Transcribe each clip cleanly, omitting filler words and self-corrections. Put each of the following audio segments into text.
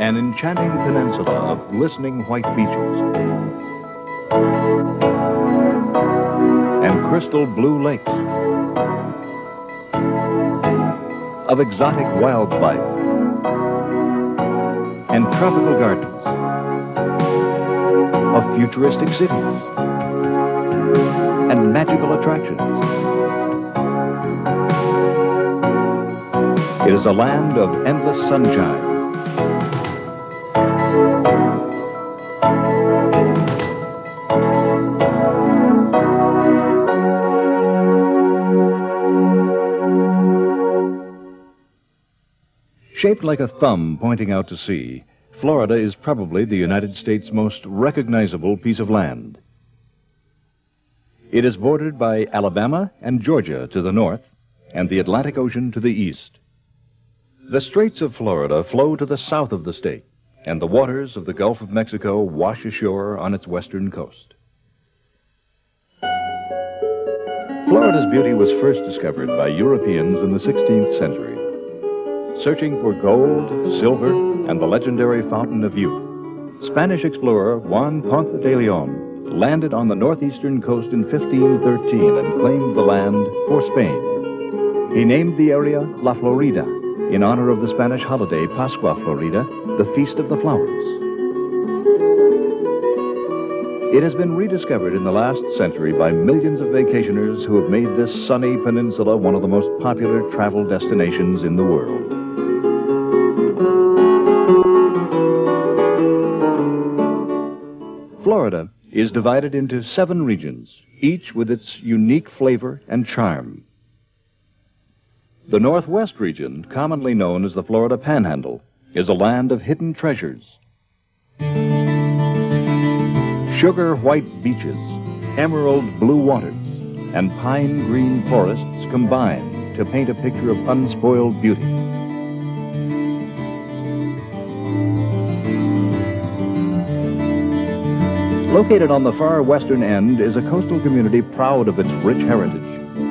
An enchanting peninsula of glistening white beaches and crystal blue lakes, of exotic wildlife and tropical gardens, of futuristic cities and magical attractions. It is a land of endless sunshine, shaped like a thumb pointing out to sea. Florida is probably the United States' most recognizable piece of land. It is bordered by Alabama and Georgia to the north and the Atlantic Ocean to the east. The Straits of Florida flow to the south of the state, and the waters of the Gulf of Mexico wash ashore on its western coast. Florida's beauty was first discovered by Europeans in the 16th century. Searching for gold, silver, and the legendary Fountain of Youth, Spanish explorer Juan Ponce de Leon landed on the northeastern coast in 1513 and claimed the land for Spain. He named the area La Florida in honor of the Spanish holiday Pascua Florida, the Feast of the Flowers. It has been rediscovered in the last century by millions of vacationers who have made this sunny peninsula one of the most popular travel destinations in the world. Florida is divided into 7 regions, each with its unique flavor and charm. The Northwest region, commonly known as the Florida Panhandle, is a land of hidden treasures. Sugar white beaches, emerald blue waters, and pine green forests combine to paint a picture of unspoiled beauty. Located on the far western end is a coastal community proud of its rich heritage,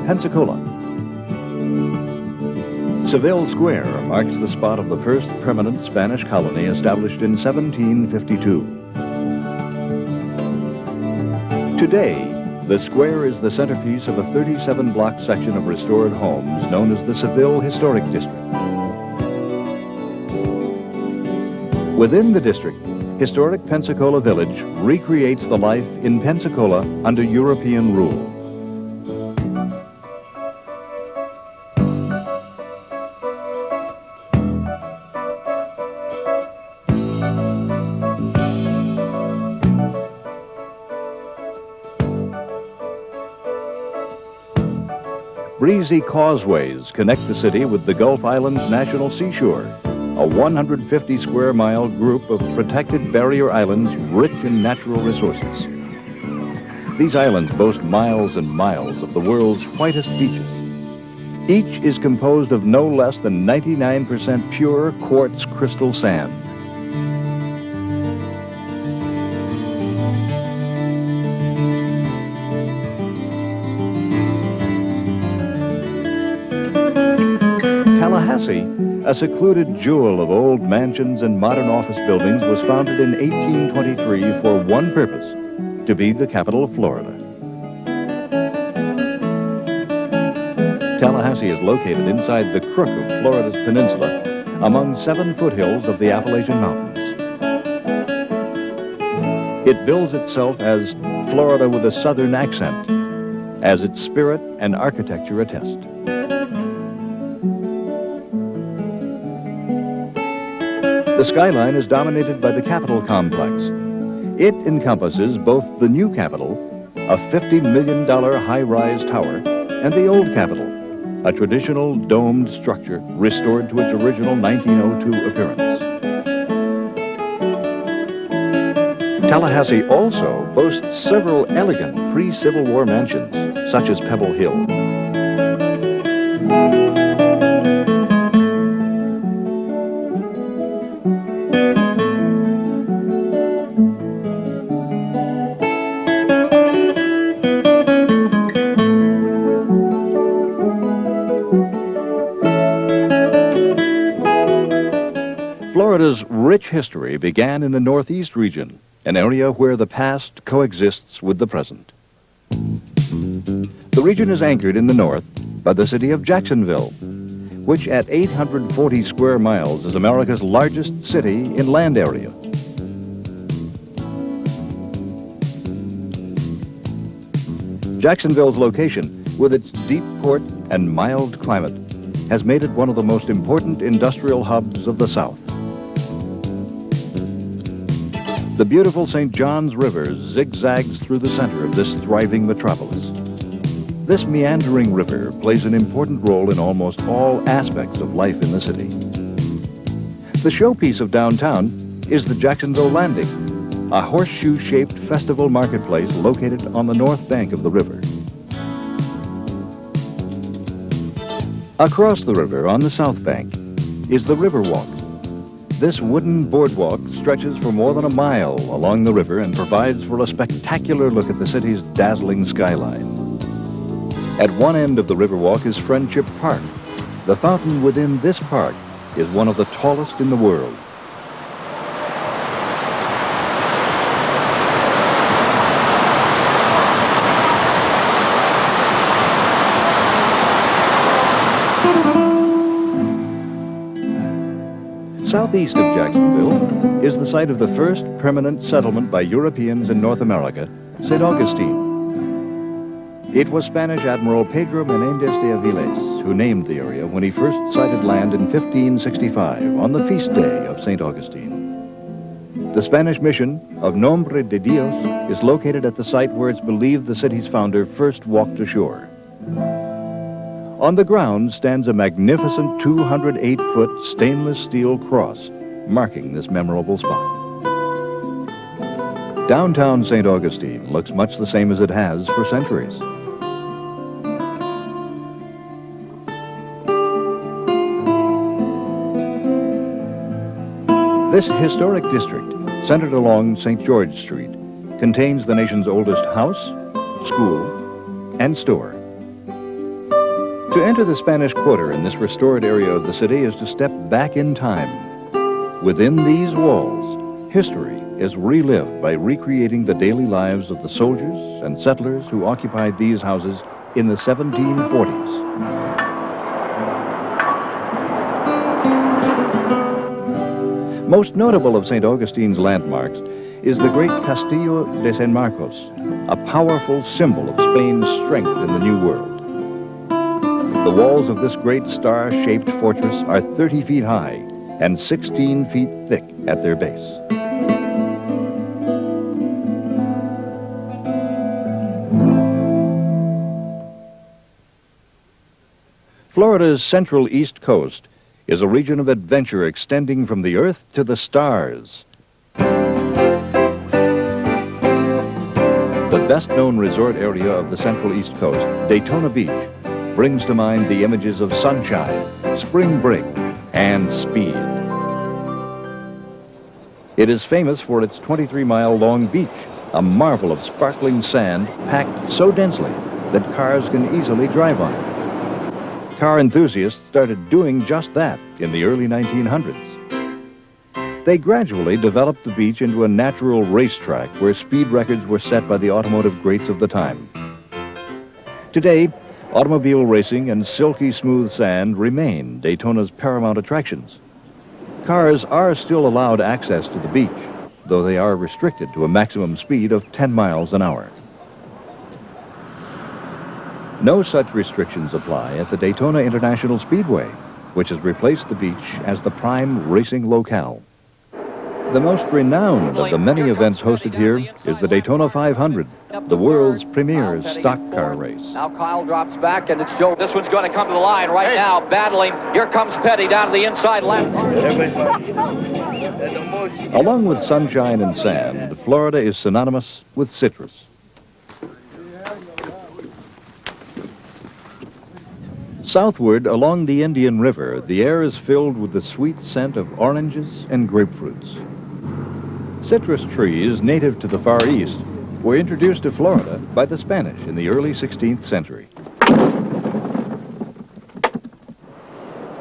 Pensacola. Seville Square marks the spot of the first permanent Spanish colony established in 1752. Today, the square is the centerpiece of a 37-block section of restored homes known as the Seville Historic District. Within the district, historic Pensacola Village recreates the life in Pensacola under European rule. Breezy causeways connect the city with the Gulf Islands National Seashore, a 150-square-mile group of protected barrier islands rich in natural resources. These islands boast miles and miles of the world's whitest beaches. Each is composed of no less than 99% pure quartz crystal sand. Tallahassee, a secluded jewel of old mansions and modern office buildings, was founded in 1823 for one purpose: to be the capital of Florida. Tallahassee is located inside the crook of Florida's peninsula, among 7 foothills of the Appalachian Mountains. It bills itself as Florida with a southern accent, as its spirit and architecture attest. The skyline is dominated by the Capitol complex. It encompasses both the new Capitol, a $50 million high-rise tower, and the old Capitol, a traditional domed structure restored to its original 1902 appearance. Tallahassee also boasts several elegant pre-Civil War mansions, such as Pebble Hill. Florida's rich history began in the Northeast region, an area where the past coexists with the present. The region is anchored in the north by the city of Jacksonville, which at 840 square miles is America's largest city in land area. Jacksonville's location, with its deep port and mild climate, has made it one of the most important industrial hubs of the South. The beautiful St. Johns River zigzags through the center of this thriving metropolis. This meandering river plays an important role in almost all aspects of life in the city. The showpiece of downtown is the Jacksonville Landing, a horseshoe-shaped festival marketplace located on the north bank of the river. Across the river on the south bank is the Riverwalk. This wooden boardwalk stretches for more than a mile along the river and provides for a spectacular look at the city's dazzling skyline. At one end of the Riverwalk is Friendship Park. The fountain within this park is one of the tallest in the world. Southeast of Jacksonville is the site of the first permanent settlement by Europeans in North America, St. Augustine. It was Spanish Admiral Pedro Menendez de Aviles who named the area when he first sighted land in 1565 on the feast day of St. Augustine. The Spanish mission of Nombre de Dios is located at the site where it's believed the city's founder first walked ashore. On the ground stands a magnificent 208-foot stainless steel cross marking this memorable spot. Downtown St. Augustine looks much the same as it has for centuries. This historic district, centered along St. George Street, contains the nation's oldest house, school, and store. To enter the Spanish Quarter in this restored area of the city is to step back in time. Within these walls, history is relived by recreating the daily lives of the soldiers and settlers who occupied these houses in the 1740s. Most notable of St. Augustine's landmarks is the great Castillo de San Marcos, a powerful symbol of Spain's strength in the New World. The walls of this great star-shaped fortress are 30 feet high and 16 feet thick at their base. Florida's central east coast is a region of adventure extending from the earth to the stars. The best-known resort area of the central east coast, Daytona Beach, brings to mind the images of sunshine, spring break, and speed. It is famous for its 23-mile-long beach, a marvel of sparkling sand packed so densely that cars can easily drive on it. car enthusiasts started doing just that in the early 1900s. They gradually developed the beach into a natural racetrack where speed records were set by the automotive greats of the time. Today, automobile racing and silky smooth sand remain Daytona's paramount attractions. Cars are still allowed access to the beach, though they are restricted to a maximum speed of 10 miles an hour. No such restrictions apply at the Daytona International Speedway, which has replaced the beach as the prime racing locale. The most renowned of the many events hosted here is the Daytona 500, the world's premier stock car race. Now Kyle drops back, and it's Joe. This one's going to come to the line right now, battling. Here comes Petty down to the inside left. Along with sunshine and sand, Florida is synonymous with citrus. Southward along the Indian River, the air is filled with the sweet scent of oranges and grapefruits. Citrus trees native to the Far East were introduced to Florida by the Spanish in the early 16th century.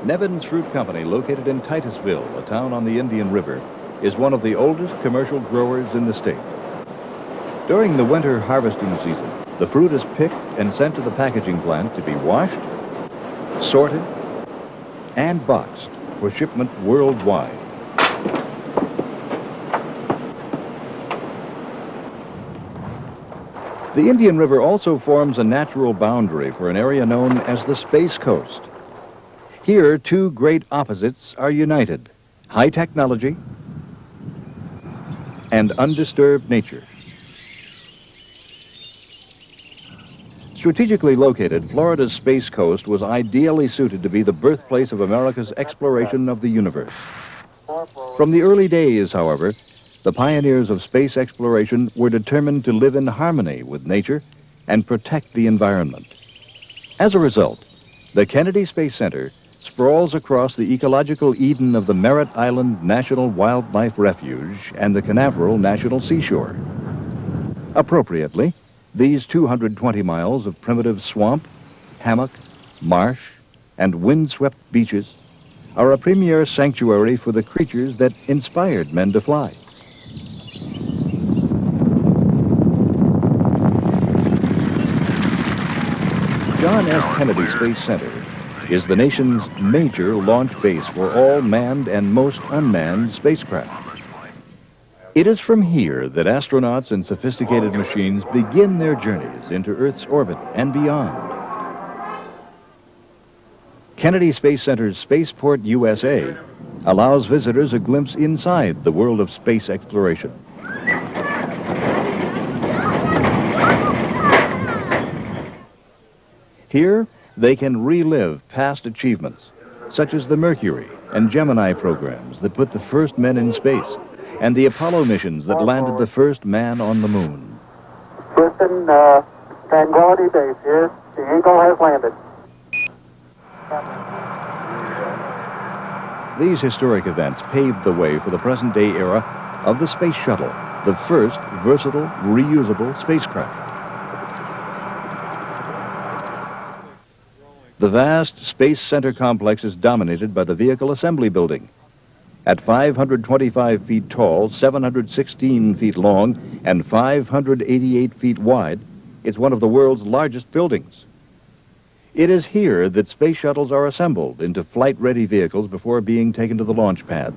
Nevins Fruit Company, located in Titusville, a town on the Indian River, is one of the oldest commercial growers in the state. During the winter harvesting season, the fruit is picked and sent to the packaging plant to be washed, sorted, and boxed for shipment worldwide. The Indian River also forms a natural boundary for an area known as the Space Coast. Here, two great opposites are united: high technology and undisturbed nature. Strategically located, Florida's Space Coast was ideally suited to be the birthplace of America's exploration of the universe. From the early days, however, the pioneers of space exploration were determined to live in harmony with nature and protect the environment. As a result, the Kennedy Space Center sprawls across the ecological Eden of the Merritt Island National Wildlife Refuge and the Canaveral National Seashore. Appropriately, these 220 miles of primitive swamp, hammock, marsh, and windswept beaches are a premier sanctuary for the creatures that inspired men to fly. John F. Kennedy Space Center is the nation's major launch base for all manned and most unmanned spacecraft. It is from here that astronauts and sophisticated machines begin their journeys into Earth's orbit and beyond. Kennedy Space Center's Spaceport USA allows visitors a glimpse inside the world of space exploration. Here, they can relive past achievements, such as the Mercury and Gemini programs that put the first men in space, and the Apollo missions that landed the first man on the moon. Houston, Tranquility Base here. The Eagle has landed. These historic events paved the way for the present-day era of the Space Shuttle, the first versatile, reusable spacecraft. The vast Space Center complex is dominated by the Vehicle Assembly Building. At 525 feet tall, 716 feet long, and 588 feet wide, it's one of the world's largest buildings. It is here that space shuttles are assembled into flight-ready vehicles before being taken to the launch pad.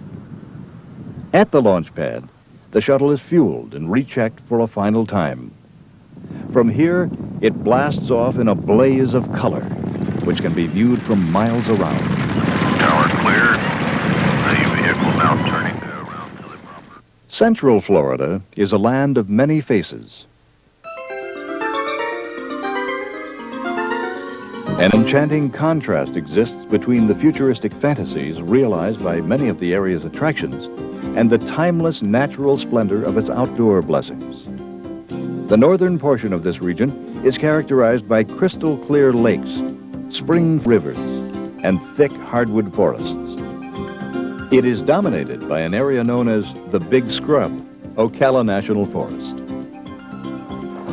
At the launch pad, the shuttle is fueled and rechecked for a final time. From here, it blasts off in a blaze of color, which can be viewed from miles around. Tower cleared. The vehicle now turning around to the bumper. Central Florida is a land of many faces. An enchanting contrast exists between the futuristic fantasies realized by many of the area's attractions and the timeless natural splendor of its outdoor blessings. The northern portion of this region is characterized by crystal clear lakes, spring rivers, and thick hardwood forests. It is dominated by an area known as the Big Scrub, Ocala National Forest.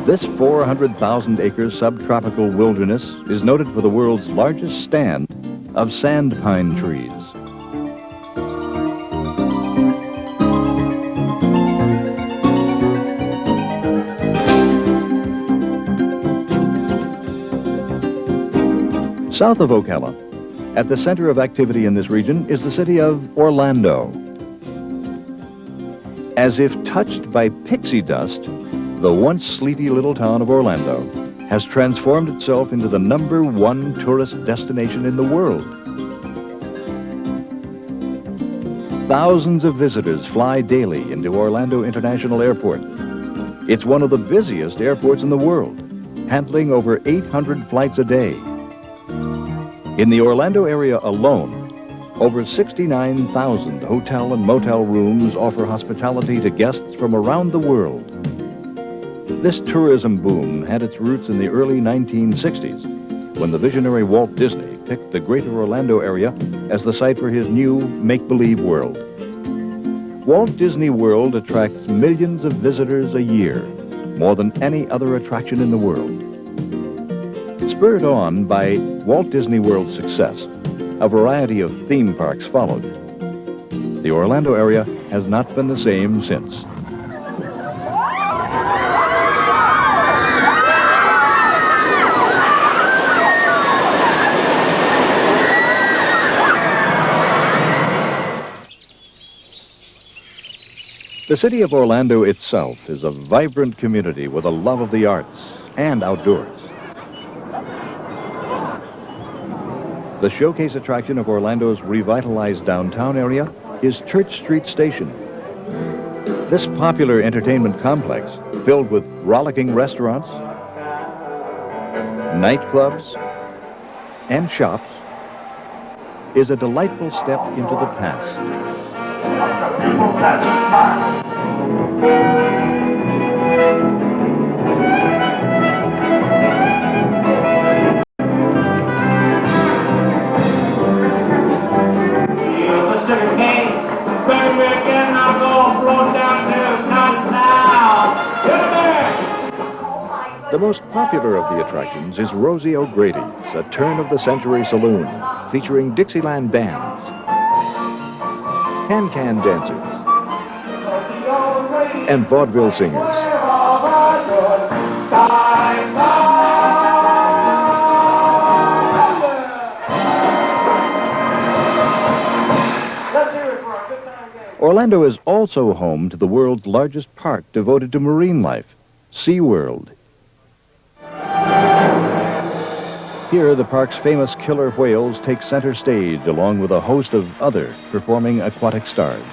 This 400,000-acre subtropical wilderness is noted for the world's largest stand of sand pine trees. South of Ocala, at the center of activity in this region, is the city of Orlando. As if touched by pixie dust, the once sleepy little town of Orlando has transformed itself into the #1 tourist destination in the world. Thousands of visitors fly daily into Orlando International Airport. It's one of the busiest airports in the world, handling over 800 flights a day. In the Orlando area alone, over 69,000 hotel and motel rooms offer hospitality to guests from around the world. This tourism boom had its roots in the early 1960s, when the visionary Walt Disney picked the greater Orlando area as the site for his new make-believe world. Walt Disney World attracts millions of visitors a year, more than any other attraction in the world. Spurred on by Walt Disney World's success, a variety of theme parks followed. The Orlando area has not been the same since. The city of Orlando itself is a vibrant community with a love of the arts and outdoors. The showcase attraction of Orlando's revitalized downtown area is Church Street Station. This popular entertainment complex, filled with rollicking restaurants, nightclubs, and shops, is a delightful step into the past. The most popular of the attractions is Rosie O'Grady's, a turn-of-the-century saloon featuring Dixieland bands, can-can dancers, and vaudeville singers. Orlando is also home to the world's largest park devoted to marine life, SeaWorld. Here, the park's famous killer whales take center stage along with a host of other performing aquatic stars.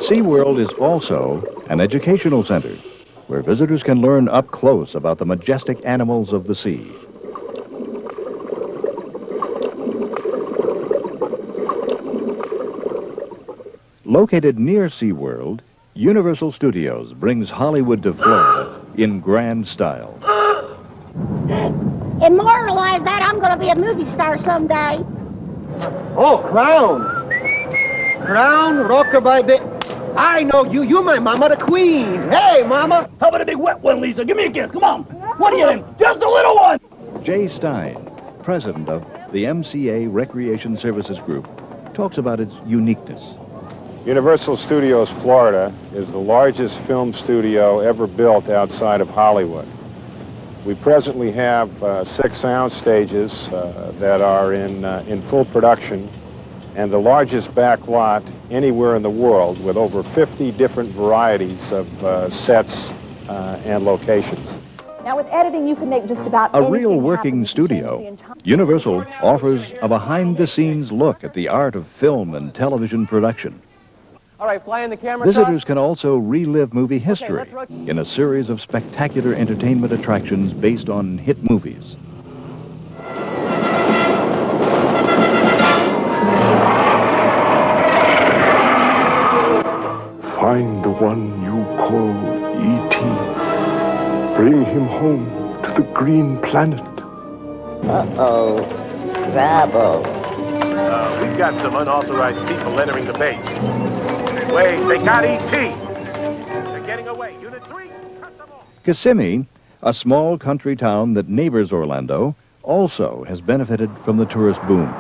SeaWorld is also an educational center where visitors can learn up close about the majestic animals of the sea. Located near SeaWorld, Universal Studios brings Hollywood to Florida in grand style. Immortalize that, I'm going to be a movie star someday. Oh, Crown. Crown, rockabye bit. I know you. You're my mama, the queen. Hey, mama. How about a big wet one, Lisa? Give me a kiss. Come on. What are you in? Just a little one. Jay Stein, president of the MCA Recreation Services Group, talks about its uniqueness. Universal Studios Florida is the largest film studio ever built outside of Hollywood. We presently have 6 sound stages that are in full production, and the largest back lot anywhere in the world, with over 50 different varieties of sets and locations. Now with editing, you can make just about a real working studio. Universal offers a behind-the-scenes look at the art of film and television production. All right, fly in the camera. Visitors can also relive movie history let's rotate. in a series of spectacular entertainment attractions based on hit movies. Find the one you call E.T. Bring him home to the green planet. Uh-oh. Trouble. We've got some unauthorized people entering the base. Wait, they got E.T. They're getting away. Unit 3, cut them off. Kissimmee, a small country town that neighbors Orlando, also has benefited from the tourist boom.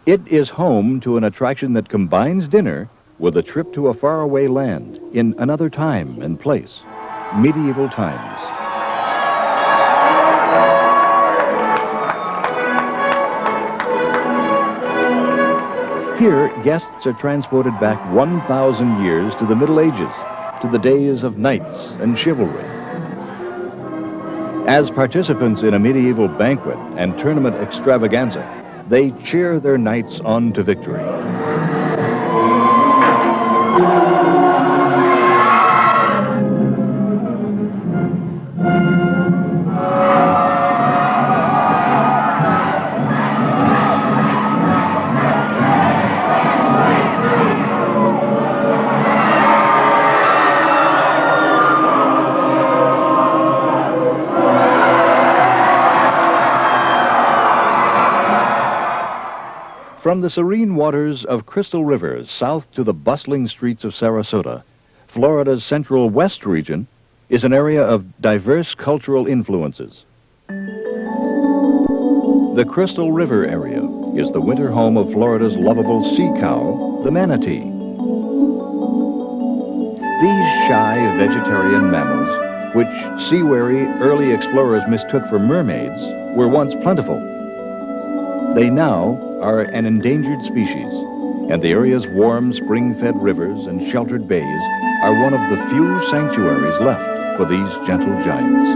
It is home to an attraction that combines dinner with a trip to a faraway land in another time and place, medieval times. Here, guests are transported back 1,000 years to the Middle Ages, to the days of knights and chivalry. As participants in a medieval banquet and tournament extravaganza, they cheer their knights on to victory. From the serene waters of Crystal River south to the bustling streets of Sarasota, Florida's Central West region is an area of diverse cultural influences. The Crystal River area is the winter home of Florida's lovable sea cow, the manatee. These shy vegetarian mammals, which sea-weary early explorers mistook for mermaids, were once plentiful. They now are an endangered species, and the area's warm spring-fed rivers and sheltered bays are one of the few sanctuaries left for these gentle giants.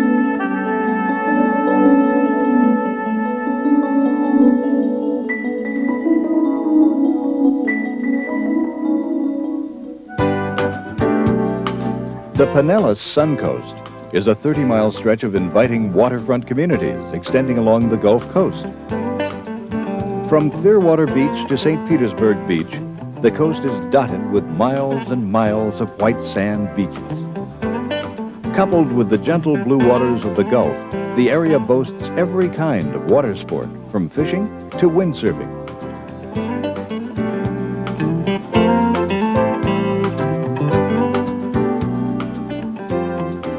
The Pinellas Suncoast is a 30-mile stretch of inviting waterfront communities extending along the Gulf Coast. From Clearwater Beach to St. Petersburg Beach, the coast is dotted with miles and miles of white sand beaches. Coupled with the gentle blue waters of the Gulf, the area boasts every kind of water sport, from fishing to windsurfing.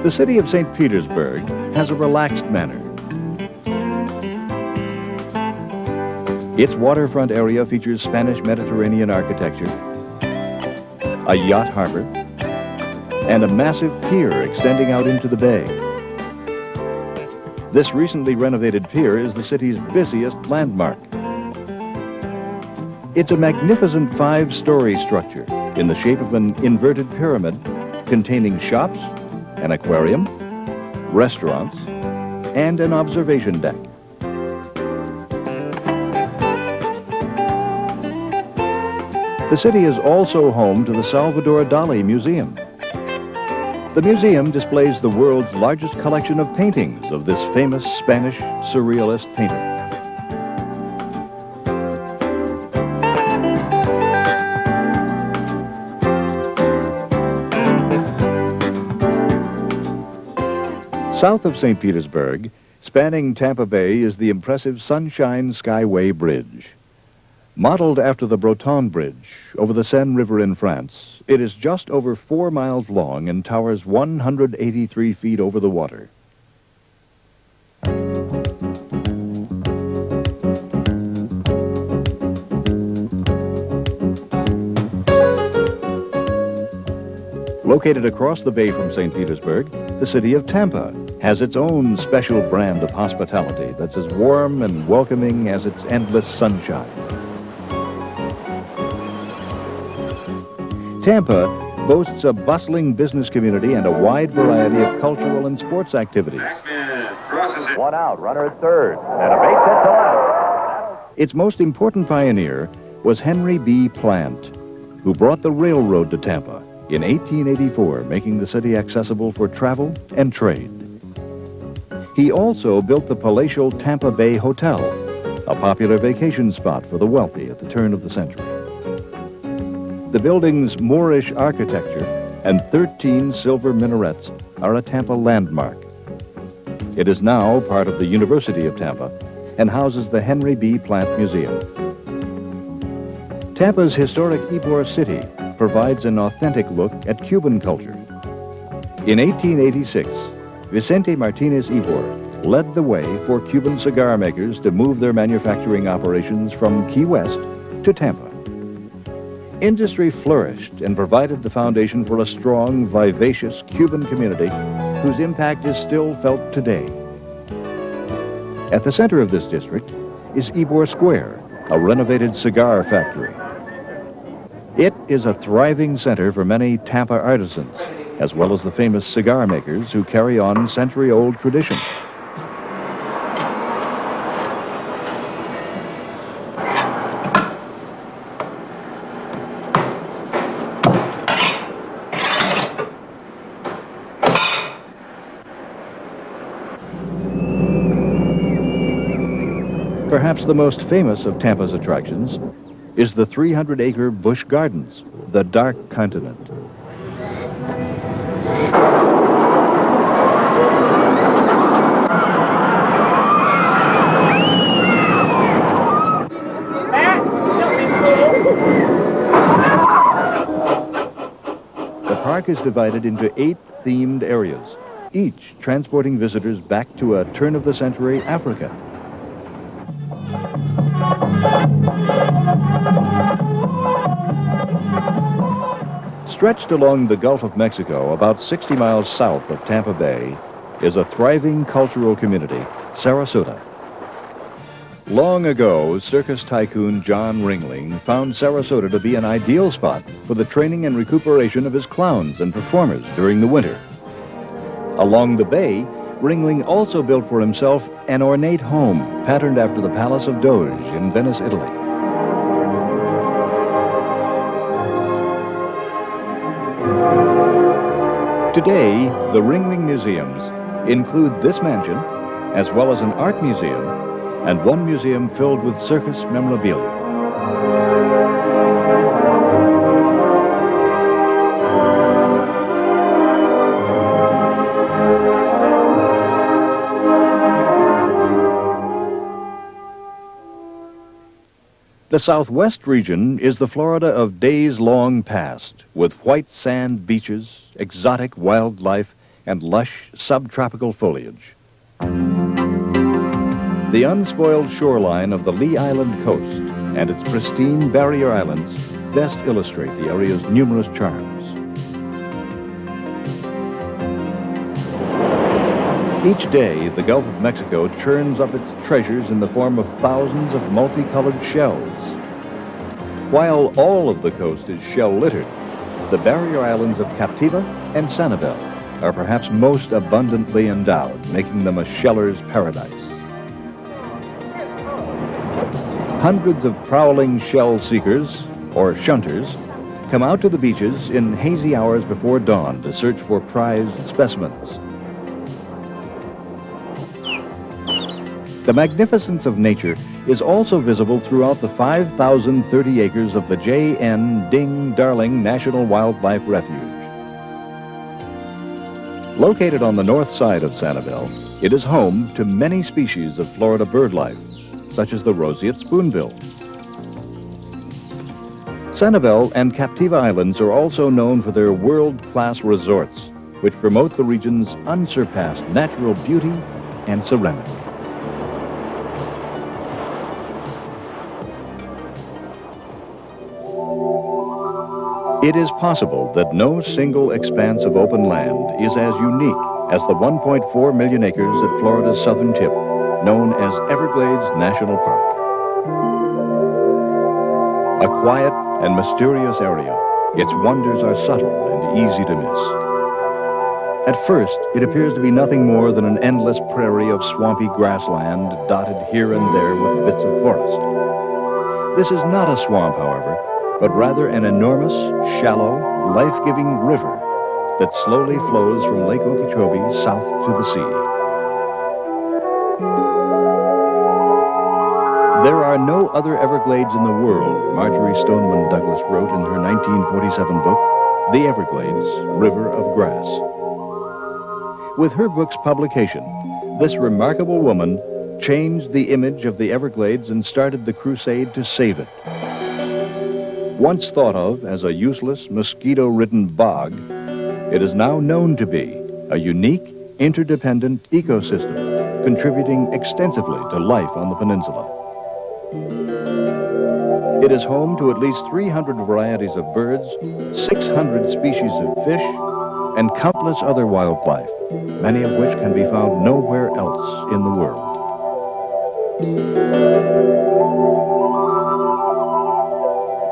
The city of St. Petersburg has a relaxed manner. Its waterfront area features Spanish Mediterranean architecture, a yacht harbor, and a massive pier extending out into the bay. This recently renovated pier is the city's busiest landmark. It's a magnificent 5-story structure in the shape of an inverted pyramid containing shops, an aquarium, restaurants, and an observation deck. The city is also home to the Salvador Dali Museum. The museum displays the world's largest collection of paintings of this famous Spanish surrealist painter. South of St. Petersburg, spanning Tampa Bay, is the impressive Sunshine Skyway Bridge. Modeled after the Breton Bridge over the Seine River in France, it is just over 4 miles long and towers 183 feet over the water. Located across the bay from St. Petersburg, the city of Tampa has its own special brand of hospitality that's as warm and welcoming as its endless sunshine. Tampa boasts a bustling business community and a wide variety of cultural and sports activities. One out, runner at third, and a base hit to left. Its most important pioneer was Henry B. Plant, who brought the railroad to Tampa in 1884, making the city accessible for travel and trade. He also built the palatial Tampa Bay Hotel, a popular vacation spot for the wealthy at the turn of the century. The building's Moorish architecture and 13 silver minarets are a Tampa landmark. It is now part of the University of Tampa and houses the Henry B. Plant Museum. Tampa's historic Ybor City provides an authentic look at Cuban culture. In 1886, Vicente Martinez Ybor led the way for Cuban cigar makers to move their manufacturing operations from Key West to Tampa. Industry flourished and provided the foundation for a strong, vivacious Cuban community whose impact is still felt today. At the center of this district is Ybor Square, a renovated cigar factory. It is a thriving center for many Tampa artisans, as well as the famous cigar makers who carry on century-old traditions. Perhaps the most famous of Tampa's attractions is the 300-acre Busch Gardens, the Dark Continent. The park is divided into 8 themed areas, each transporting visitors back to a turn-of-the-century Africa. Stretched along the Gulf of Mexico, about 60 miles south of Tampa Bay, is a thriving cultural community, Sarasota. Long ago, circus tycoon John Ringling found Sarasota to be an ideal spot for the training and recuperation of his clowns and performers during the winter. Along the bay, Ringling also built for himself an ornate home patterned after the Palace of Doge in Venice, Italy. Today, the Ringling Museums include this mansion, as well as an art museum, and one museum filled with circus memorabilia. The Southwest region is the Florida of days long past, with white sand beaches, exotic wildlife, and lush subtropical foliage. The unspoiled shoreline of the Lee Island coast and its pristine barrier islands best illustrate the area's numerous charms. Each day, the Gulf of Mexico churns up its treasures in the form of thousands of multicolored shells. While all of the coast is shell-littered, the barrier islands of Captiva and Sanibel are perhaps most abundantly endowed, making them a sheller's paradise. Hundreds of prowling shell seekers, or shunters, come out to the beaches in hazy hours before dawn to search for prized specimens. The magnificence of nature is also visible throughout the 5,030 acres of the J.N. Ding Darling National Wildlife Refuge. Located on the north side of Sanibel, it is home to many species of Florida bird life, such as the roseate spoonbill. Sanibel and Captiva Islands are also known for their world-class resorts, which promote the region's unsurpassed natural beauty and serenity. It is possible that no single expanse of open land is as unique as the 1.4 million acres at Florida's southern tip, known as Everglades National Park. A quiet and mysterious area, its wonders are subtle and easy to miss. At first, it appears to be nothing more than an endless prairie of swampy grassland dotted here and there with bits of forest. This is not a swamp, however, but rather an enormous, shallow, life-giving river that slowly flows from Lake Okeechobee south to the sea. There are no other Everglades in the world, Marjorie Stoneman Douglas wrote in her 1947 book, The Everglades, River of Grass. With her book's publication, this remarkable woman changed the image of the Everglades and started the crusade to save it. Once thought of as a useless, mosquito-ridden bog, it is now known to be a unique, interdependent ecosystem contributing extensively to life on the peninsula. It is home to at least 300 varieties of birds, 600 species of fish, and countless other wildlife, many of which can be found nowhere else in the world.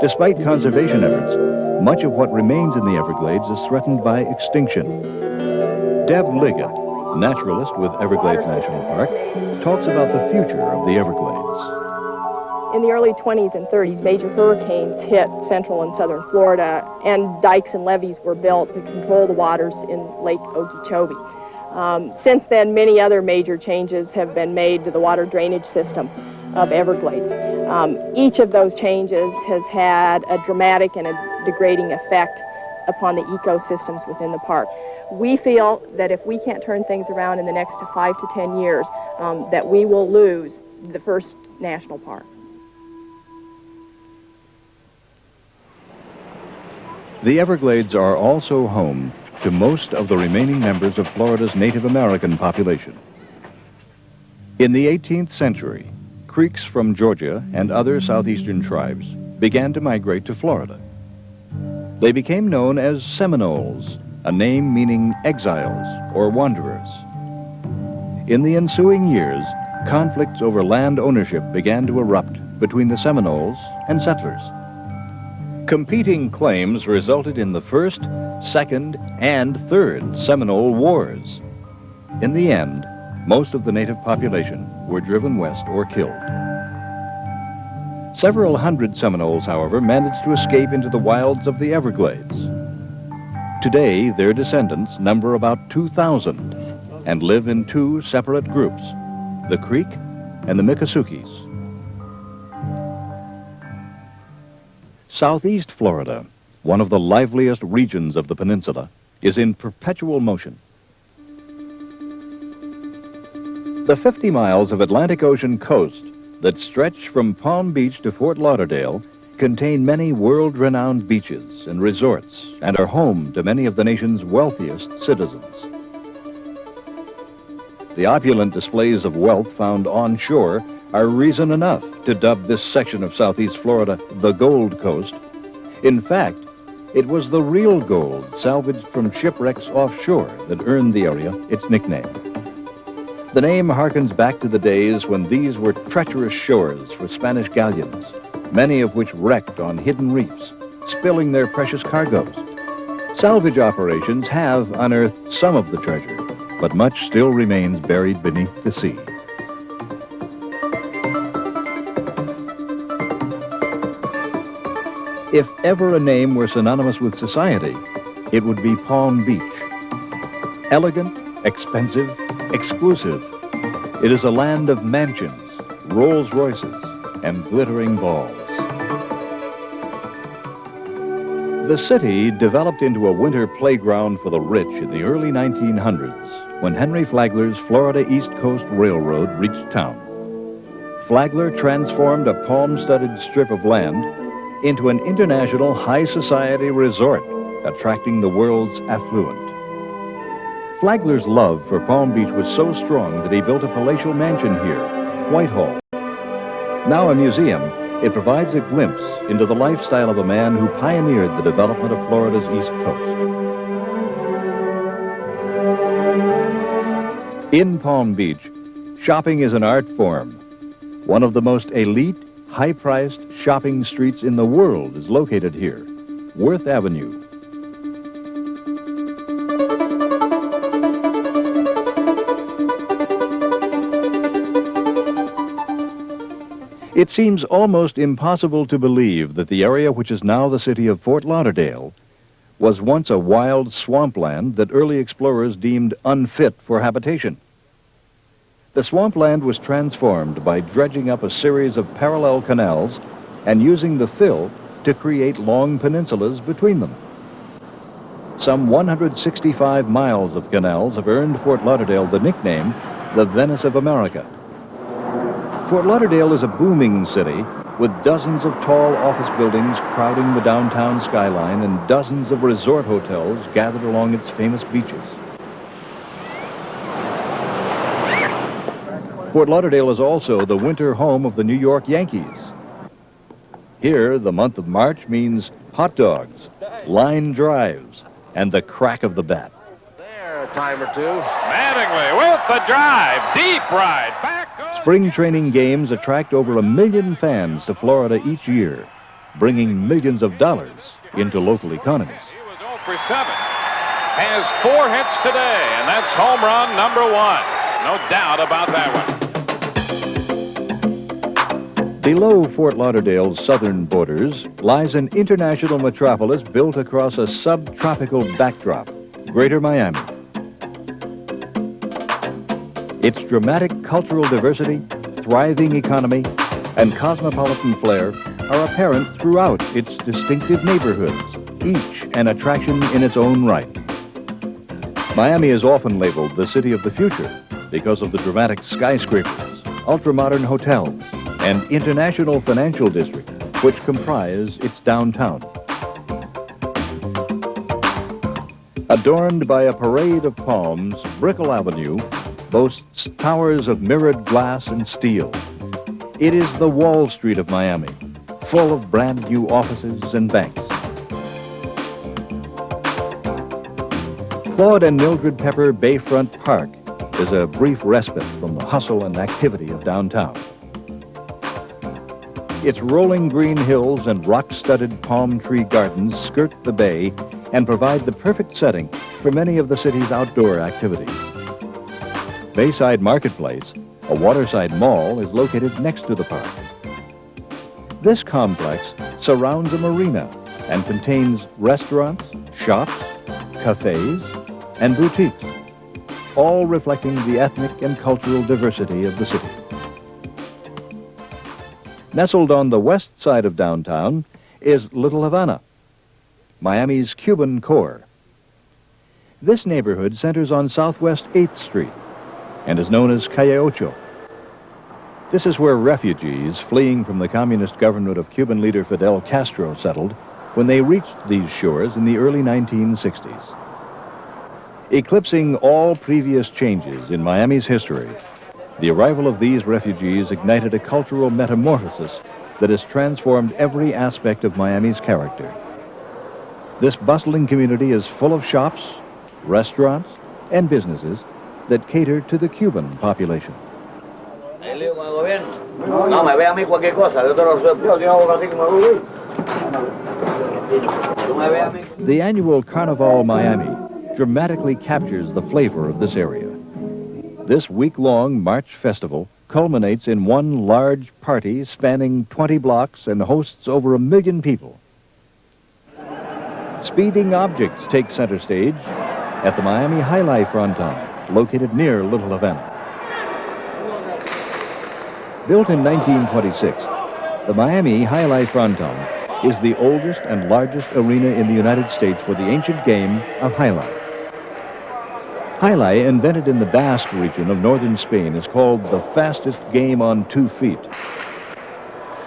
Despite conservation efforts, much of what remains in the Everglades is threatened by extinction. Deb Liggett, naturalist with Everglades National Park, talks about the future of the Everglades. In the early 20s and 30s, major hurricanes hit central and southern Florida, and dikes and levees were built to control the waters in Lake Okeechobee. Since then, many other major changes have been made to the water drainage system of Everglades. Each of those changes has had a dramatic and a degrading effect upon the ecosystems within the park. We feel that if we can't turn things around in the next 5 to 10 years, that we will lose the first national park. The Everglades are also home to most of the remaining members of Florida's Native American population. In the 18th century, Creeks from Georgia and other southeastern tribes began to migrate to Florida. They became known as Seminoles, a name meaning exiles or wanderers. In the ensuing years, conflicts over land ownership began to erupt between the Seminoles and settlers. Competing claims resulted in the First, Second, and Third Seminole Wars. In the end, most of the native population were driven west or killed. Several hundred Seminoles, however, managed to escape into the wilds of the Everglades. Today, their descendants number about 2,000 and live in two separate groups, the Creek and the Miccosukee. Southeast Florida, one of the liveliest regions of the peninsula, is in perpetual motion. The 50 miles of Atlantic Ocean coast that stretch from Palm Beach to Fort Lauderdale contain many world-renowned beaches and resorts and are home to many of the nation's wealthiest citizens. The opulent displays of wealth found onshore are reason enough to dub this section of Southeast Florida the Gold Coast. In fact, it was the real gold salvaged from shipwrecks offshore that earned the area its nickname. The name harkens back to the days when these were treacherous shores for Spanish galleons, many of which wrecked on hidden reefs, spilling their precious cargoes. Salvage operations have unearthed some of the treasure, but much still remains buried beneath the sea. If ever a name were synonymous with society, it would be Palm Beach. Elegant, expensive, exclusive, it is a land of mansions, Rolls Royces, and glittering balls. The city developed into a winter playground for the rich in the early 1900s when Henry Flagler's Florida East Coast Railroad reached town. Flagler transformed a palm-studded strip of land into an international high society resort, attracting the world's affluent. Flagler's love for Palm Beach was so strong that he built a palatial mansion here, Whitehall. Now a museum, it provides a glimpse into the lifestyle of a man who pioneered the development of Florida's East Coast. In Palm Beach, shopping is an art form. One of the most elite, high-priced shopping streets in the world is located here, Worth Avenue. It seems almost impossible to believe that the area which is now the city of Fort Lauderdale was once a wild swampland that early explorers deemed unfit for habitation. The swampland was transformed by dredging up a series of parallel canals and using the fill to create long peninsulas between them. Some 165 miles of canals have earned Fort Lauderdale the nickname the Venice of America. Fort Lauderdale is a booming city with dozens of tall office buildings crowding the downtown skyline and dozens of resort hotels gathered along its famous beaches. Fort Lauderdale is also the winter home of the New York Yankees. Here, the month of March means hot dogs, line drives, and the crack of the bat. There, a time or two. Mattingly with the drive, deep right, back. Spring training games attract over 1 million fans to Florida each year, bringing millions of dollars into local economies. He was 0 for 7. Has 4 hits today, and that's home run number 1. No doubt about that one. Below Fort Lauderdale's southern borders lies an international metropolis built across a subtropical backdrop, Greater Miami. Its dramatic cultural diversity, thriving economy, and cosmopolitan flair are apparent throughout its distinctive neighborhoods, each an attraction in its own right. Miami is often labeled the city of the future because of the dramatic skyscrapers, ultra-modern hotels, and international financial district, which comprise its downtown. Adorned by a parade of palms, Brickell Avenue boasts towers of mirrored glass and steel. It is the Wall Street of Miami, full of brand new offices and banks. Claude and Mildred Pepper Bayfront Park is a brief respite from the hustle and activity of downtown. Its rolling green hills and rock-studded palm tree gardens skirt the bay and provide the perfect setting for many of the city's outdoor activities. Bayside Marketplace, a waterside mall, is located next to the park. This complex surrounds a marina and contains restaurants, shops, cafes, and boutiques, all reflecting the ethnic and cultural diversity of the city. Nestled on the west side of downtown is Little Havana, Miami's Cuban core. This neighborhood centers on Southwest 8th Street and is known as Calle Ocho. This is where refugees fleeing from the communist government of Cuban leader Fidel Castro settled when they reached these shores in the early 1960s. Eclipsing all previous changes in Miami's history, the arrival of these refugees ignited a cultural metamorphosis that has transformed every aspect of Miami's character. This bustling community is full of shops, restaurants, and businesses that cater to the Cuban population. The annual Carnival Miami dramatically captures the flavor of this area. This week-long March festival culminates in one large party spanning 20 blocks and hosts over 1 million people. Speeding objects take center stage at the Miami High Life Fronton, located near Little Havana. Built in 1926, the Miami High Life Fronton is the oldest and largest arena in the United States for the ancient game of High Life. High Life, invented in the Basque region of northern Spain, is called the fastest game on 2 feet.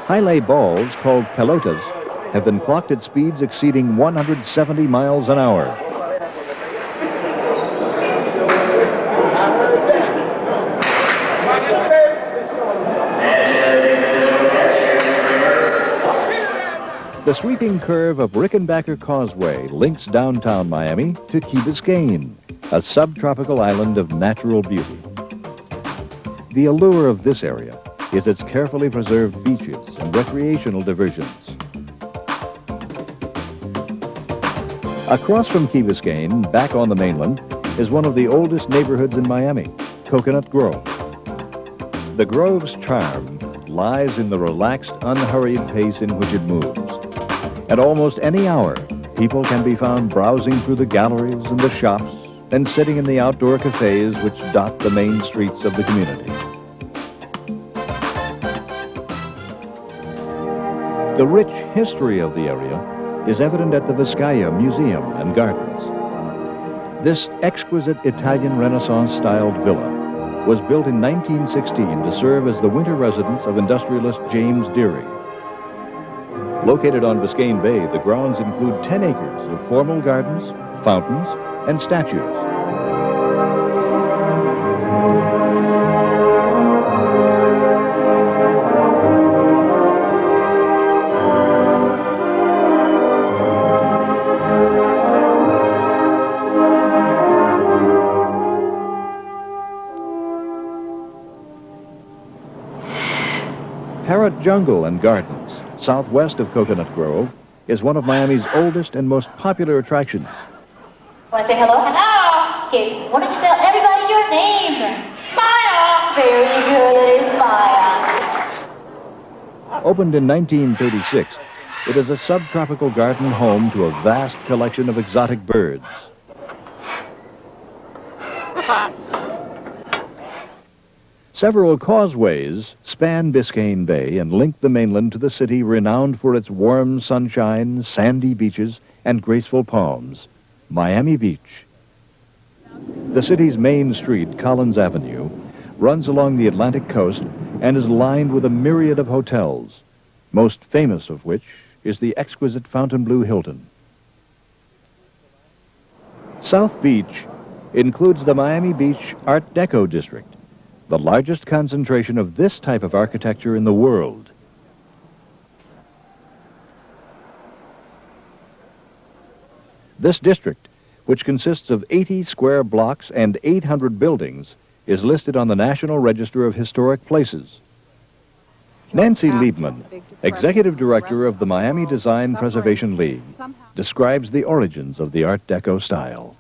High Life balls, called pelotas, have been clocked at speeds exceeding 170 miles an hour. The sweeping curve of Rickenbacker Causeway links downtown Miami to Key Biscayne, a subtropical island of natural beauty. The allure of this area is its carefully preserved beaches and recreational diversions. Across from Key Biscayne, back on the mainland, is one of the oldest neighborhoods in Miami, Coconut Grove. The Grove's charm lies in the relaxed, unhurried pace in which it moves. At almost any hour, people can be found browsing through the galleries and the shops and sitting in the outdoor cafes which dot the main streets of the community. The rich history of the area is evident at the Vizcaya Museum and Gardens. This exquisite Italian Renaissance-styled villa was built in 1916 to serve as the winter residence of industrialist James Deary. Located on Biscayne Bay, the grounds include 10 acres of formal gardens, fountains, and statues. Parrot Jungle and Gardens, southwest of Coconut Grove, is one of Miami's oldest and most popular attractions. Want to say hello? Hello! Okay, why don't you tell everybody your name? Maya! Very good, it is Maya. Opened in 1936, it is a subtropical garden home to a vast collection of exotic birds. Several causeways span Biscayne Bay and link the mainland to the city renowned for its warm sunshine, sandy beaches, and graceful palms, Miami Beach. The city's main street, Collins Avenue, runs along the Atlantic coast and is lined with a myriad of hotels, most famous of which is the exquisite Fontainebleau Hilton. South Beach includes the Miami Beach Art Deco district, the largest concentration of this type of architecture in the world. This district, which consists of 80 square blocks and 800 buildings, is listed on the National Register of Historic Places. Nancy Liebman, Executive Director of the Miami Design Preservation League, describes the origins of the Art Deco style.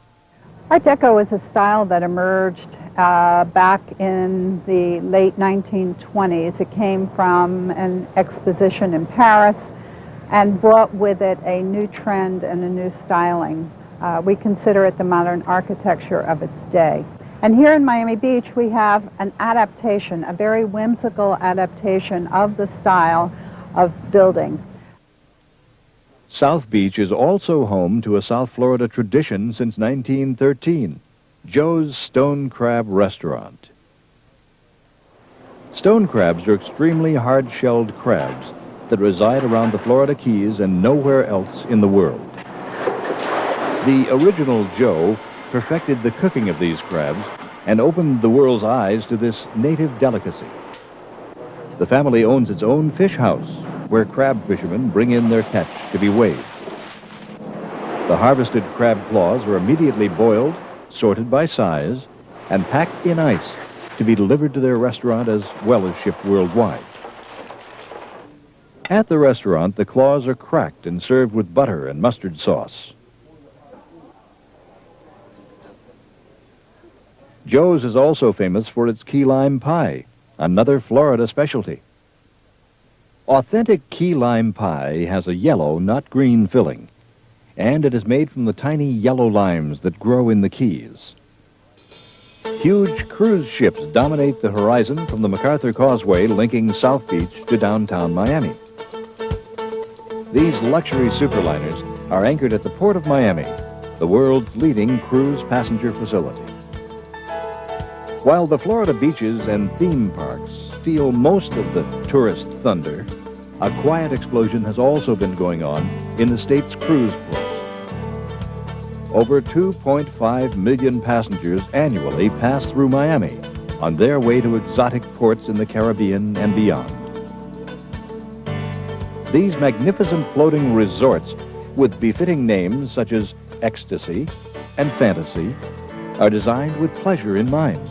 Art Deco is a style that emerged back in the late 1920s. It came from an exposition in Paris and brought with it a new trend and a new styling. We consider it the modern architecture of its day. And here in Miami Beach, we have an adaptation, a very whimsical adaptation of the style of building. South Beach is also home to a South Florida tradition since 1913, Joe's Stone Crab Restaurant. Stone crabs are extremely hard-shelled crabs that reside around the Florida Keys and nowhere else in the world. The original Joe perfected the cooking of these crabs and opened the world's eyes to this native delicacy. The family owns its own fish house, where crab fishermen bring in their catch to be weighed. The harvested crab claws are immediately boiled, sorted by size, and packed in ice to be delivered to their restaurant as well as shipped worldwide. At the restaurant, the claws are cracked and served with butter and mustard sauce. Joe's is also famous for its key lime pie, another Florida specialty. Authentic key lime pie has a yellow, not green filling, and it is made from the tiny yellow limes that grow in the Keys. Huge cruise ships dominate the horizon from the MacArthur Causeway linking South Beach to downtown Miami. These luxury superliners are anchored at the Port of Miami, the world's leading cruise passenger facility. While the Florida beaches and theme parks feel most of the tourist thunder, a quiet explosion has also been going on in the state's cruise ports. Over 2.5 million passengers annually pass through Miami on their way to exotic ports in the Caribbean and beyond. These magnificent floating resorts, with befitting names such as Ecstasy and Fantasy, are designed with pleasure in mind.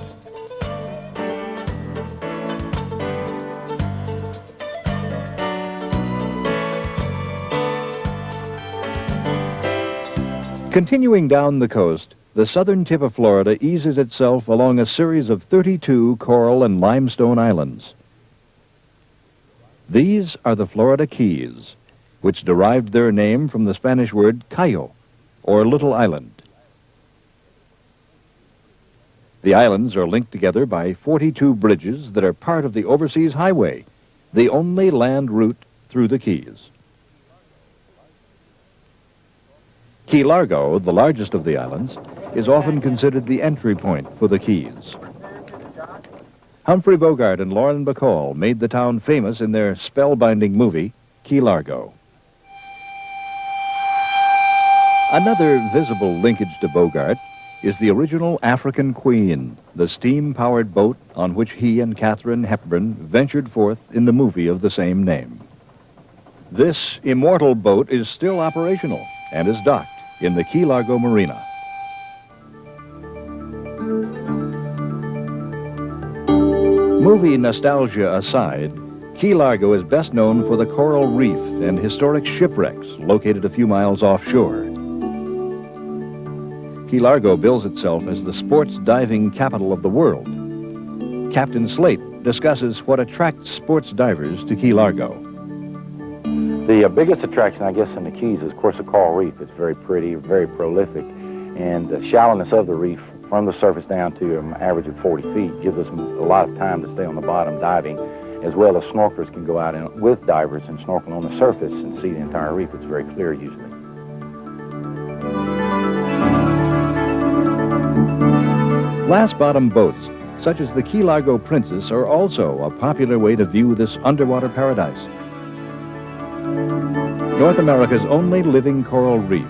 Continuing down the coast, the southern tip of Florida eases itself along a series of 32 coral and limestone islands. These are the Florida Keys, which derived their name from the Spanish word cayo, or little island. The islands are linked together by 42 bridges that are part of the Overseas Highway, the only land route through the Keys. Key Largo, the largest of the islands, is often considered the entry point for the Keys. Humphrey Bogart and Lauren Bacall made the town famous in their spellbinding movie, Key Largo. Another visible linkage to Bogart is the original African Queen, the steam-powered boat on which he and Katharine Hepburn ventured forth in the movie of the same name. This immortal boat is still operational and is docked in the Key Largo Marina. Movie nostalgia aside, Key Largo is best known for the coral reef and historic shipwrecks located a few miles offshore. Key Largo bills itself as the sports diving capital of the world. Captain Slate discusses what attracts sports divers to Key Largo. The biggest attraction, I guess, in the Keys is, of course, the coral reef. It's very pretty, very prolific, and the shallowness of the reef from the surface down to an average of 40 feet gives us a lot of time to stay on the bottom diving, as well as snorkelers can go out with divers and snorkel on the surface and see the entire reef. It's very clear usually. Glass-bottom boats, such as the Key Largo Princess, are also a popular way to view this underwater paradise. North America's only living coral reef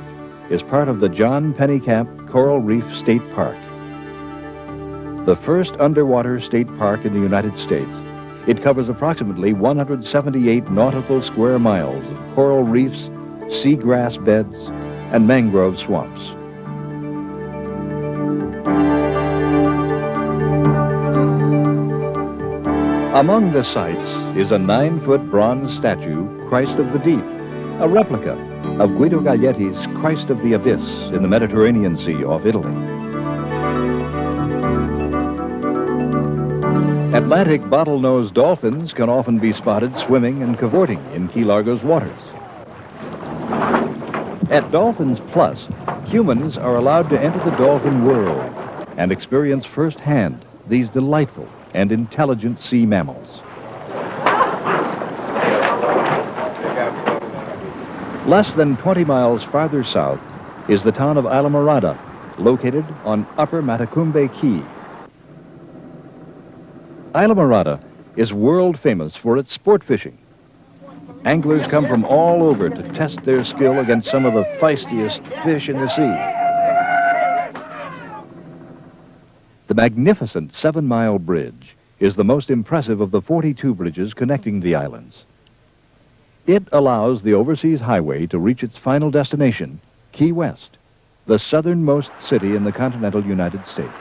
is part of the John Pennekamp Coral Reef State Park. The first underwater state park in the United States, it covers approximately 178 nautical square miles of coral reefs, seagrass beds, and mangrove swamps. Among the sights is a 9-foot bronze statue, Christ of the Deep, a replica of Guido Gaglietti's Christ of the Abyss in the Mediterranean Sea off Italy. Atlantic bottlenose dolphins can often be spotted swimming and cavorting in Key Largo's waters. At Dolphins Plus, humans are allowed to enter the dolphin world and experience firsthand these delightful and intelligent sea mammals. Less than 20 miles farther south is the town of Islamorada, located on Upper Matecumbe Key. Islamorada is world famous for its sport fishing. Anglers come from all over to test their skill against some of the feistiest fish in the sea. The magnificent 7-mile bridge is the most impressive of the 42 bridges connecting the islands. It allows the Overseas Highway to reach its final destination, Key West, the southernmost city in the continental United States.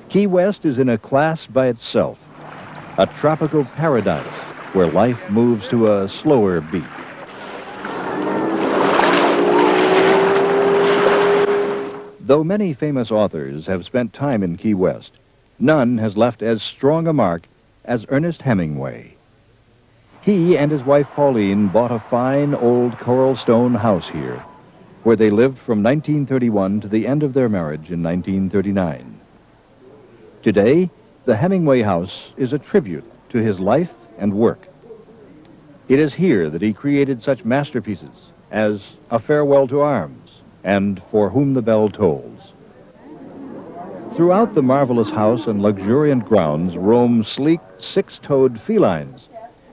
Key West is in a class by itself, a tropical paradise where life moves to a slower beat. Though many famous authors have spent time in Key West, none has left as strong a mark as Ernest Hemingway. He and his wife Pauline bought a fine old coral stone house here, where they lived from 1931 to the end of their marriage in 1939. Today, the Hemingway house is a tribute to his life and work. It is here that he created such masterpieces as A Farewell to Arms and For Whom the Bell Tolls. Throughout the marvelous house and luxuriant grounds roam sleek, six-toed felines,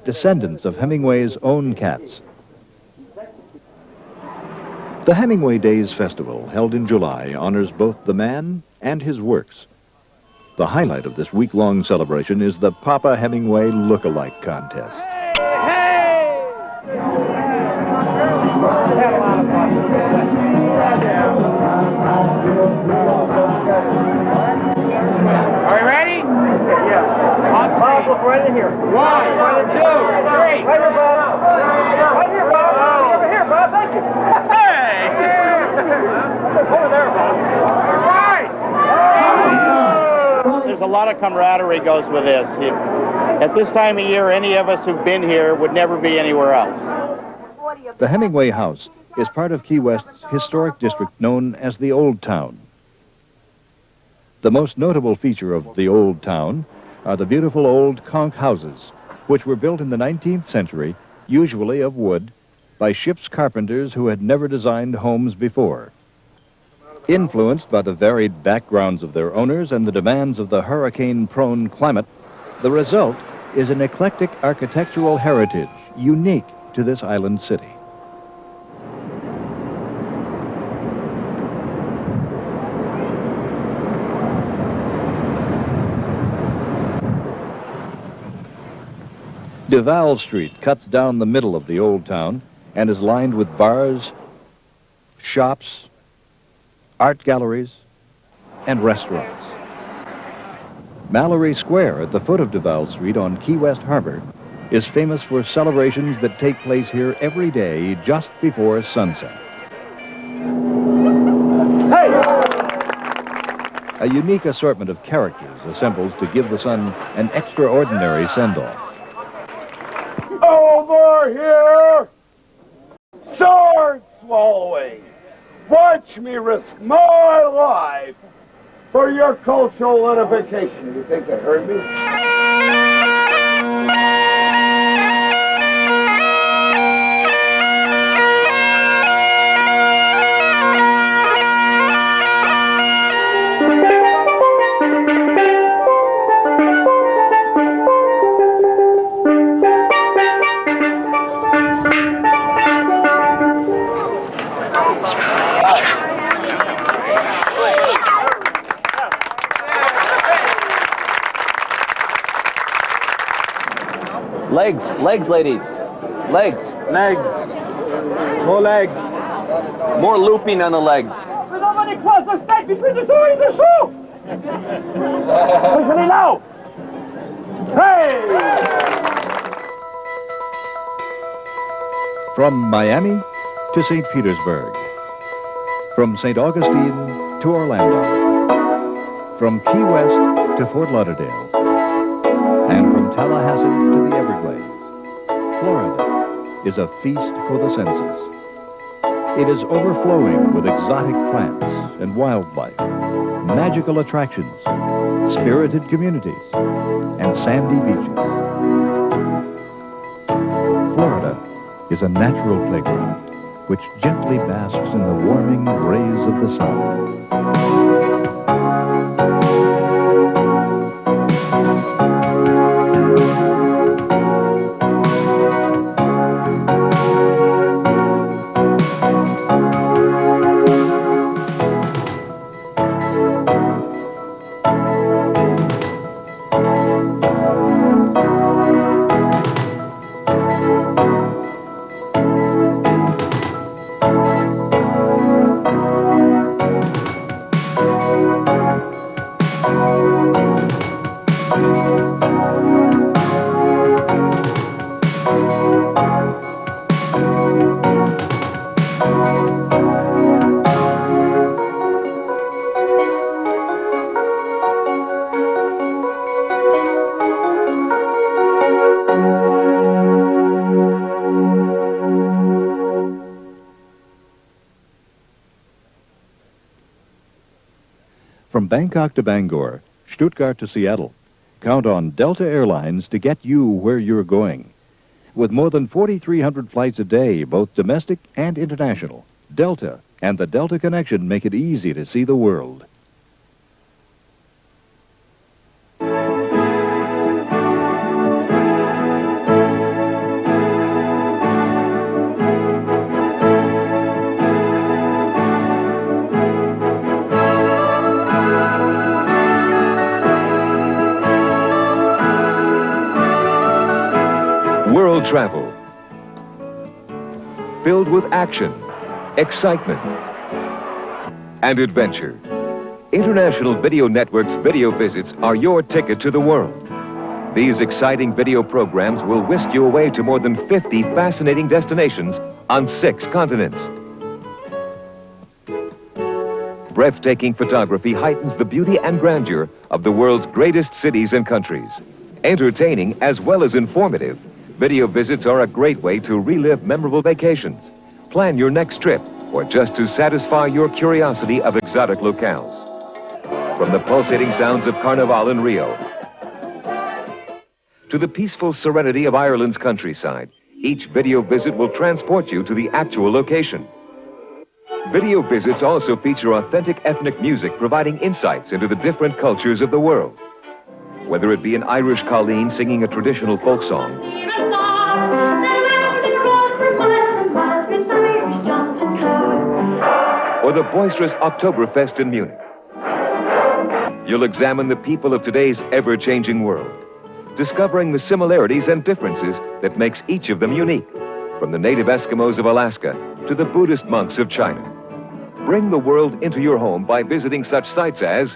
descendants of Hemingway's own cats. The Hemingway Days Festival, held in July, honors both the man and his works. The highlight of this week-long celebration is the Papa Hemingway Look-alike Contest. Are we ready? Yeah. Bob, look right in here. 1, 2, 3. Right here, Bob. Right here, Bob. Over here, Bob. Thank you. Hey! there, Bob. There's a lot of camaraderie goes with this. At this time of year, any of us who've been here would never be anywhere else. The Hemingway House is part of Key West's historic district known as the Old Town. The most notable feature of the Old Town are the beautiful old conch houses, which were built in the 19th century, usually of wood, by ship's carpenters who had never designed homes before. Influenced by the varied backgrounds of their owners and the demands of the hurricane-prone climate, the result is an eclectic architectural heritage unique to this island city. Duval Street cuts down the middle of the Old Town and is lined with bars, shops, art galleries, and restaurants. Mallory Square at the foot of Duval Street on Key West Harbor is famous for celebrations that take place here every day just before sunset. A unique assortment of characters assembles to give the sun an extraordinary send-off. Over here! Sword swallowing! Watch me risk my life for your cultural edification. You think they heard me? Legs, legs, ladies. Legs. Legs. More legs. More looping on the legs. Nobody cross the stake between the two in the shoe! Especially now! Hey! From Miami to St. Petersburg. From St. Augustine to Orlando. From Key West to Fort Lauderdale. And from Tallahassee to the Everglades, Florida is a feast for the senses. It is overflowing with exotic plants and wildlife, magical attractions, spirited communities, and sandy beaches. Florida is a natural playground which gently basks in the warming rays of the sun. From Bangkok to Bangor, Stuttgart to Seattle, count on Delta Airlines to get you where you're going. With more than 4,300 flights a day, both domestic and international, Delta and the Delta Connection make it easy to see the world. World travel, filled with action, excitement, and adventure. International Video Network's video visits are your ticket to the world. These exciting video programs will whisk you away to more than 50 fascinating destinations on 6 continents. breathtaking photography heightens the beauty and grandeur of the world's greatest cities and countries. Entertaining as well as informative, video visits are a great way to relive memorable vacations, plan your next trip, or just to satisfy your curiosity of exotic locales. From the pulsating sounds of Carnival in Rio to the peaceful serenity of Ireland's countryside, each video visit will transport you to the actual location. Video visits also feature authentic ethnic music providing insights into the different cultures of the world. Whether it be an Irish colleen singing a traditional folk song, or the boisterous Oktoberfest in Munich, you'll examine the people of today's ever-changing world, discovering the similarities and differences that makes each of them unique, from the native Eskimos of Alaska to the Buddhist monks of China. Bring the world into your home by visiting such sites as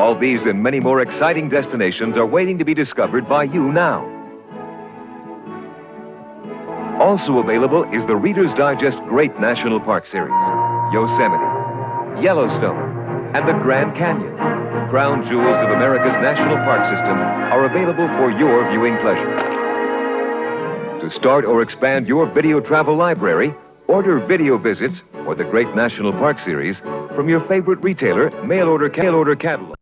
all these and many more exciting destinations are waiting to be discovered by you now. Also available is the Reader's Digest Great National Park Series, Yosemite, Yellowstone, and the Grand Canyon. Crown jewels of America's national park system are available for your viewing pleasure. To start or expand your video travel library, order video visits or the Great National Park Series from your favorite retailer, mail order catalog.